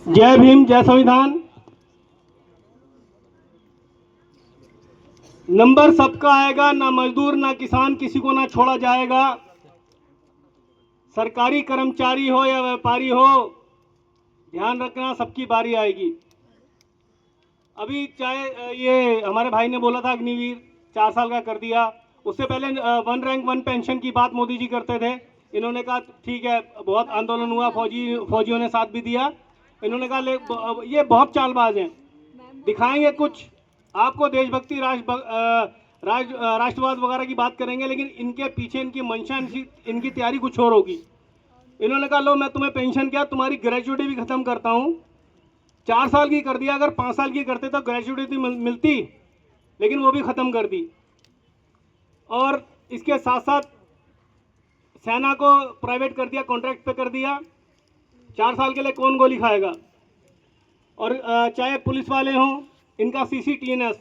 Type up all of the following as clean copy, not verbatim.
जय भीम, जय संविधान। नंबर सबका आएगा, ना मजदूर ना किसान, किसी को ना छोड़ा जाएगा। सरकारी कर्मचारी हो या व्यापारी हो, ध्यान रखना सबकी बारी आएगी। अभी चाहे ये हमारे भाई ने बोला था अग्निवीर 4 साल का कर दिया, उससे पहले वन रैंक वन पेंशन की बात मोदी जी करते थे। इन्होंने कहा ठीक है, बहुत आंदोलन हुआ, फौजियों ने साथ भी दिया। इन्होंने कहा ये बहुत चालबाज हैं, दिखाएंगे कुछ आपको देशभक्ति, राष्ट्रवाद वगैरह की बात करेंगे, लेकिन इनके पीछे इनकी मंशा, इनकी तैयारी कुछ और होगी। इन्होंने कहा लो मैं तुम्हें पेंशन क्या, तुम्हारी ग्रेजुएटी भी खत्म करता हूँ। 4 साल की कर दिया, अगर 5 साल की करते तो ग्रेजुएटी मिलती, लेकिन वो भी खत्म कर दी। और इसके साथ साथ सेना को प्राइवेट कर दिया, कॉन्ट्रैक्ट पे कर दिया। 4 साल के लिए कौन गोली खाएगा। और चाहे पुलिस वाले हों, इनका CCTNS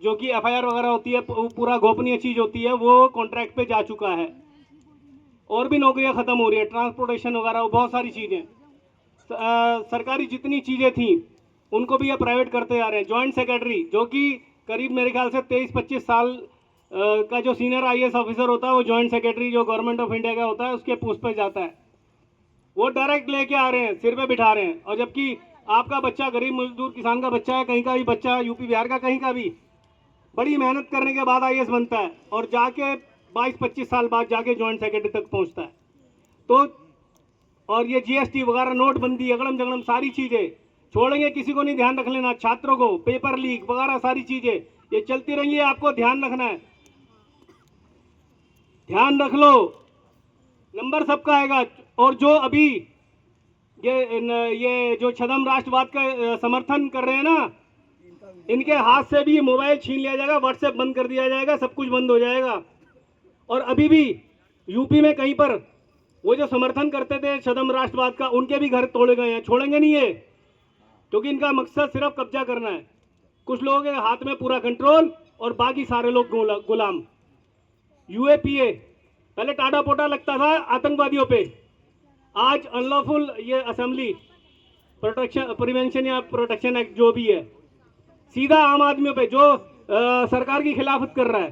जो कि FIR वगैरह होती है, पूरा गोपनीय चीज़ होती है, वो कॉन्ट्रैक्ट पे जा चुका है। और भी नौकरियां खत्म हो रही है, ट्रांसपोर्टेशन वगैरह, बहुत सारी चीज़ें। सरकारी जितनी चीज़ें थी उनको भी ये प्राइवेट करते जा रहे हैं। जॉइंट सेक्रेटरी जो कि करीब मेरे ख्याल से 23-25 साल का जो सीनियर IAS ऑफिसर होता है, वो जॉइंट सेक्रेटरी जो गवर्नमेंट ऑफ इंडिया का होता है, उसके पोस्ट पे जाता है। वो डायरेक्ट लेके आ रहे हैं, सिर पे बिठा रहे हैं। और जबकि आपका बच्चा, गरीब मजदूर किसान का बच्चा है, कहीं का भी बच्चा, यूपी बिहार का कहीं का भी, बड़ी मेहनत करने के बाद IAS बनता है और जाके 22-25 साल बाद जाके जॉइंट सेक्रेटरी तक पहुंचता है। तो और ये GST वगैरह, नोटबंदी, अगड़म जगड़म सारी चीजें छोड़ेंगे, किसी को नहीं, ध्यान रख लेना। छात्रों को पेपर लीक वगैरह सारी चीजें ये चलती रहेंगी, आपको ध्यान रखना है, ध्यान रख लो। नंबर सबका आएगा। और जो अभी ये जो छदम राष्ट्रवाद का समर्थन कर रहे हैं ना, इनके हाथ से भी मोबाइल छीन लिया जाएगा, व्हाट्सएप बंद कर दिया जाएगा, सब कुछ बंद हो जाएगा। और अभी भी यूपी में कहीं पर वो जो समर्थन करते थे छदम राष्ट्रवाद का, उनके भी घर तोड़े गए हैं। छोड़ेंगे नहीं ये, क्योंकि इनका मकसद सिर्फ कब्जा करना है। कुछ लोगों के हाथ में पूरा कंट्रोल और बाकी सारे लोग गुलाम। UAPA पहले टाटा पोटा लगता था आतंकवादियों पे, आज अनलॉफुल ये असेंबली प्रिवेंशन या प्रोटेक्शन एक्ट जो भी है, सीधा आम आदमियों पे जो सरकार की खिलाफत कर रहा है,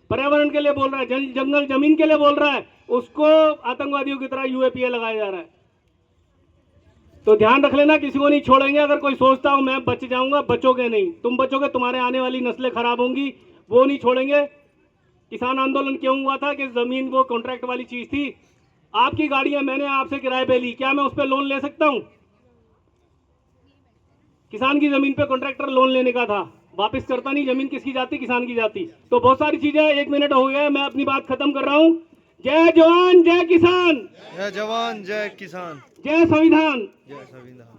पर्यावरण के लिए बोल रहा है, जंगल जमीन के लिए बोल रहा है, उसको आतंकवादियों की तरह UAPA लगाया जा रहा है। तो ध्यान रख लेना, किसी को नहीं छोड़ेंगे। अगर कोई सोचता हो मैं बच जाऊंगा, बचोगे नहीं, तुम बचोगे, तुम्हारे आने वाली नस्लें खराब होंगी, वो नहीं छोड़ेंगे। किसान आंदोलन क्यों हुआ था कि जमीन वो कॉन्ट्रैक्ट वाली चीज थी। आपकी गाड़ियां मैंने आपसे किराए पे ली, क्या मैं उस पर लोन ले सकता हूं? किसान की जमीन पे कॉन्ट्रैक्टर लोन लेने का था, वापस करता नहीं। जमीन किसकी जाती? किसान की जाती। तो बहुत सारी चीजें, 1 मिनट हो गया, मैं अपनी बात खत्म कर रहा हूं। जय जवान जय किसान, जय जवान जय किसान, जय संविधान। जय संविधान।